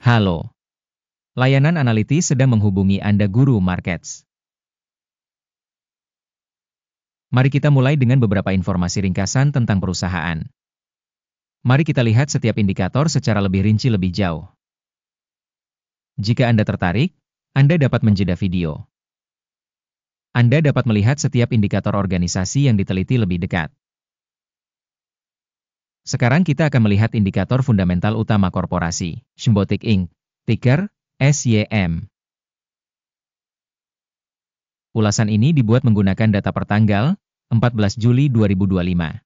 Halo. Layanan analitis sedang menghubungi Anda Guru Markets. Mari kita mulai dengan beberapa informasi ringkasan tentang perusahaan. Mari kita lihat setiap indikator secara lebih rinci lebih jauh. Jika Anda tertarik, Anda dapat menjeda video. Anda dapat melihat setiap indikator organisasi yang diteliti lebih dekat. Sekarang kita akan melihat indikator fundamental utama korporasi, Symbotic Inc., ticker SYM. Ulasan ini dibuat menggunakan data pertanggal 14 Juli 2025.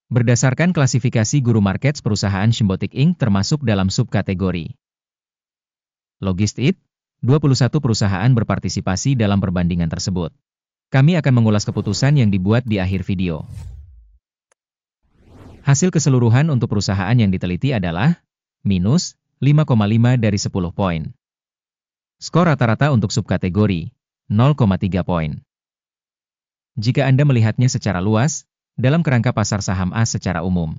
Berdasarkan klasifikasi Guru Markets, perusahaan Symbotic Inc. termasuk dalam subkategori Logistit. 21 perusahaan berpartisipasi dalam perbandingan tersebut. Kami akan mengulas keputusan yang dibuat di akhir video. Hasil keseluruhan untuk perusahaan yang diteliti adalah minus 5,5 dari 10 poin. Skor rata-rata untuk subkategori 0,3 poin. Jika Anda melihatnya secara luas, dalam kerangka pasar saham A secara umum,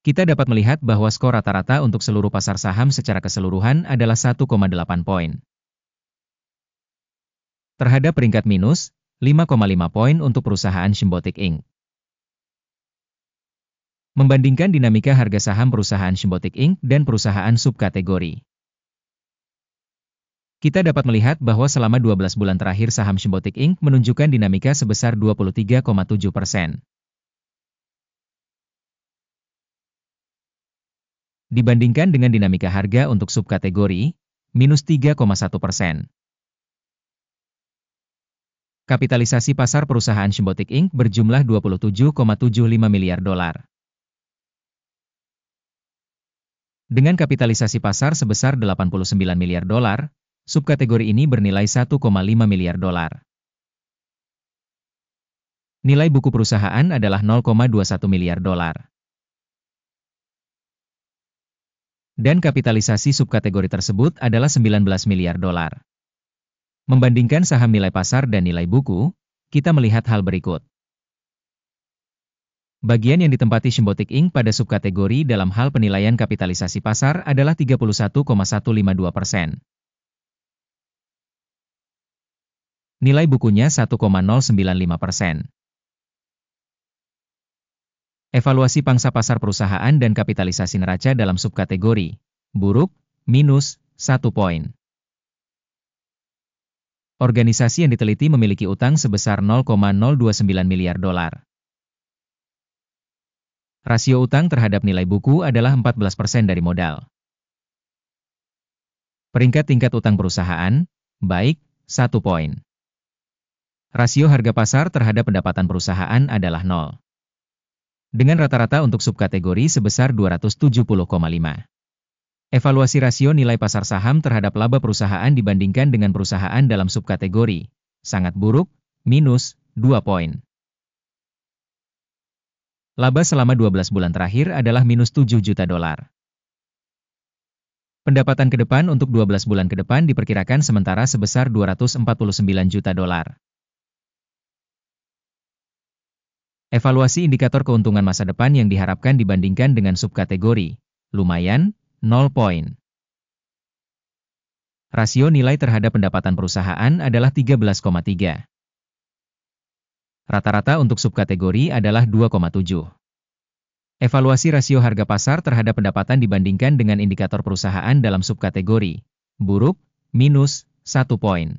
kita dapat melihat bahwa skor rata-rata untuk seluruh pasar saham secara keseluruhan adalah 1,8 poin. Terhadap peringkat minus 5,5 poin untuk perusahaan Symbotic Inc. Membandingkan dinamika harga saham perusahaan Symbotic Inc. dan perusahaan subkategori, kita dapat melihat bahwa selama 12 bulan terakhir saham Symbotic Inc. menunjukkan dinamika sebesar 23,7%. Dibandingkan dengan dinamika harga untuk subkategori, minus 3,1%. Kapitalisasi pasar perusahaan Symbotic Inc. berjumlah 27,75 miliar dolar. Dengan kapitalisasi pasar sebesar 89 miliar dolar, subkategori ini bernilai 1,5 miliar dolar. Nilai buku perusahaan adalah 0,21 miliar dolar. Dan kapitalisasi subkategori tersebut adalah 19 miliar dolar. Membandingkan saham nilai pasar dan nilai buku, kita melihat hal berikut. Bagian yang ditempati Symbotic Inc. pada subkategori dalam hal penilaian kapitalisasi pasar adalah 31,152%. Nilai bukunya 1,095%. Evaluasi pangsa pasar perusahaan dan kapitalisasi neraca dalam subkategori buruk, minus 1 poin. Organisasi yang diteliti memiliki utang sebesar 0,029 miliar dolar. Rasio utang terhadap nilai buku adalah 14% dari modal. Peringkat tingkat utang perusahaan, baik, 1 poin. Rasio harga pasar terhadap pendapatan perusahaan adalah 0. Dengan rata-rata untuk subkategori sebesar 270,5. Evaluasi rasio nilai pasar saham terhadap laba perusahaan dibandingkan dengan perusahaan dalam subkategori sangat buruk, minus 2 poin. Laba selama 12 bulan terakhir adalah minus 7 juta dolar. Pendapatan ke depan untuk 12 bulan ke depan diperkirakan sementara sebesar 249 juta dolar. Evaluasi indikator keuntungan masa depan yang diharapkan dibandingkan dengan subkategori lumayan, 0 poin. Rasio nilai terhadap pendapatan perusahaan adalah 13,3. Rata-rata untuk subkategori adalah 2,7. Evaluasi rasio harga pasar terhadap pendapatan dibandingkan dengan indikator perusahaan dalam subkategori buruk, minus 1 poin.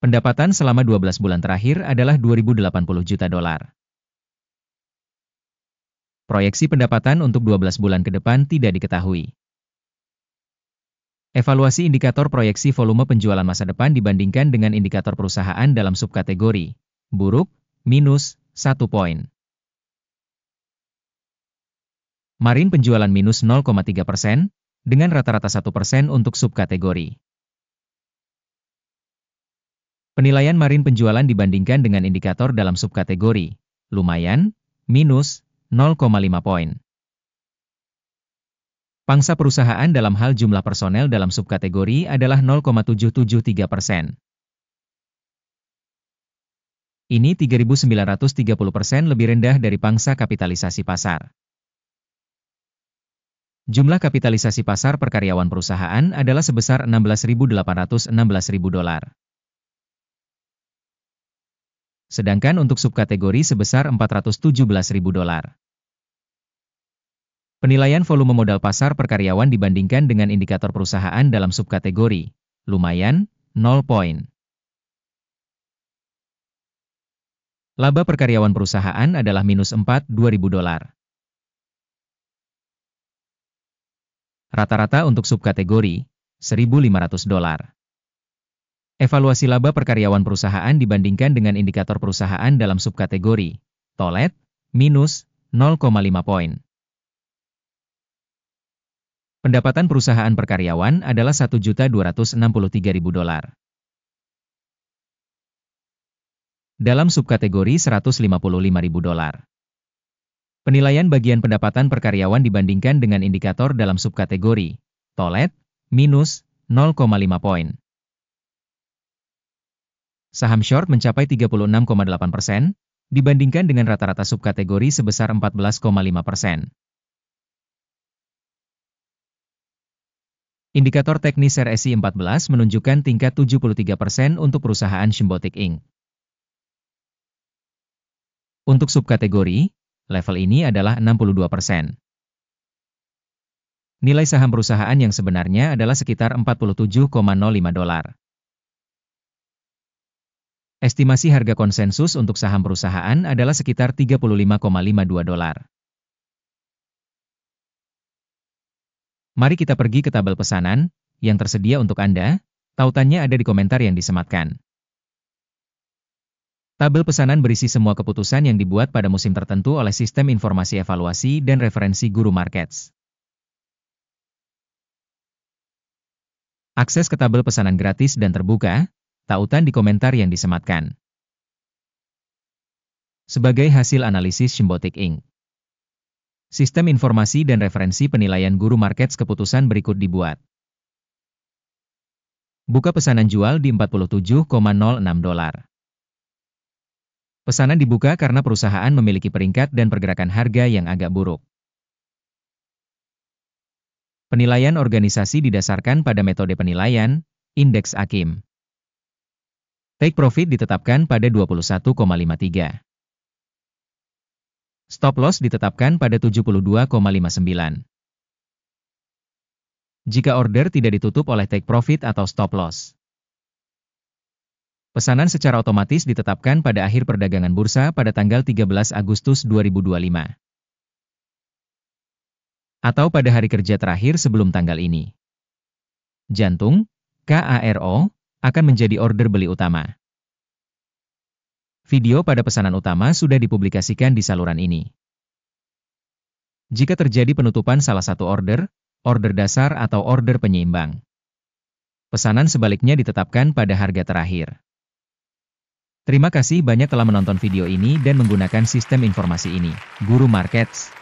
Pendapatan selama 12 bulan terakhir adalah 2.080 juta dolar. Proyeksi pendapatan untuk 12 bulan ke depan tidak diketahui. Evaluasi indikator proyeksi volume penjualan masa depan dibandingkan dengan indikator perusahaan dalam subkategori buruk, minus 1 poin. Marine penjualan minus 0,3%, dengan rata-rata 1% untuk subkategori. Penilaian marine penjualan dibandingkan dengan indikator dalam subkategori lumayan, minus 0,5 poin. Pangsa perusahaan dalam hal jumlah personel dalam subkategori adalah 0,773%. Ini 3.930% lebih rendah dari pangsa kapitalisasi pasar. Jumlah kapitalisasi pasar per karyawan perusahaan adalah sebesar $16.816.000. Sedangkan untuk subkategori sebesar $417.000. Penilaian volume modal pasar per karyawan dibandingkan dengan indikator perusahaan dalam subkategori, lumayan, 0 poin. Laba per karyawan perusahaan adalah minus $4.200. Rata-rata untuk subkategori, $1.500. Evaluasi laba per karyawan perusahaan dibandingkan dengan indikator perusahaan dalam subkategori, TOLET, minus 0,5 poin. Pendapatan perusahaan per karyawan adalah $1.263.000. Dalam subkategori $155.000. Penilaian bagian pendapatan per karyawan dibandingkan dengan indikator dalam subkategori, TOLET, minus 0,5 poin. Saham short mencapai 36,8%, dibandingkan dengan rata-rata subkategori sebesar 14,5%. Indikator teknis RSI 14 menunjukkan tingkat 73% untuk perusahaan Shimbotik Inc. Untuk subkategori, level ini adalah 62%. Nilai saham perusahaan yang sebenarnya adalah sekitar $47,05. Estimasi harga konsensus untuk saham perusahaan adalah sekitar $35,52. Mari kita pergi ke tabel pesanan, yang tersedia untuk Anda, tautannya ada di komentar yang disematkan. Tabel pesanan berisi semua keputusan yang dibuat pada musim tertentu oleh Sistem Informasi Evaluasi dan Referensi Guru Markets. Akses ke tabel pesanan gratis dan terbuka, tautan di komentar yang disematkan. Sebagai hasil analisis Shimbotik Inc. Sistem Informasi dan Referensi Penilaian Guru Markets keputusan berikut dibuat. Buka pesanan jual di $47,06. Pesanan dibuka karena perusahaan memiliki peringkat dan pergerakan harga yang agak buruk. Penilaian organisasi didasarkan pada metode penilaian, Indeks AKIM. Take profit ditetapkan pada 21,53. Stop loss ditetapkan pada 72,59. Jika order tidak ditutup oleh take profit atau stop loss. Pesanan secara otomatis ditetapkan pada akhir perdagangan bursa pada tanggal 13 Agustus 2025. Atau pada hari kerja terakhir sebelum tanggal ini. Jantung, KARO, akan menjadi order beli utama. Video pada pesanan utama sudah dipublikasikan di saluran ini. Jika terjadi penutupan salah satu order dasar atau order penyeimbang. Pesanan sebaliknya ditetapkan pada harga terakhir. Terima kasih banyak telah menonton video ini dan menggunakan sistem informasi ini, Guru Markets.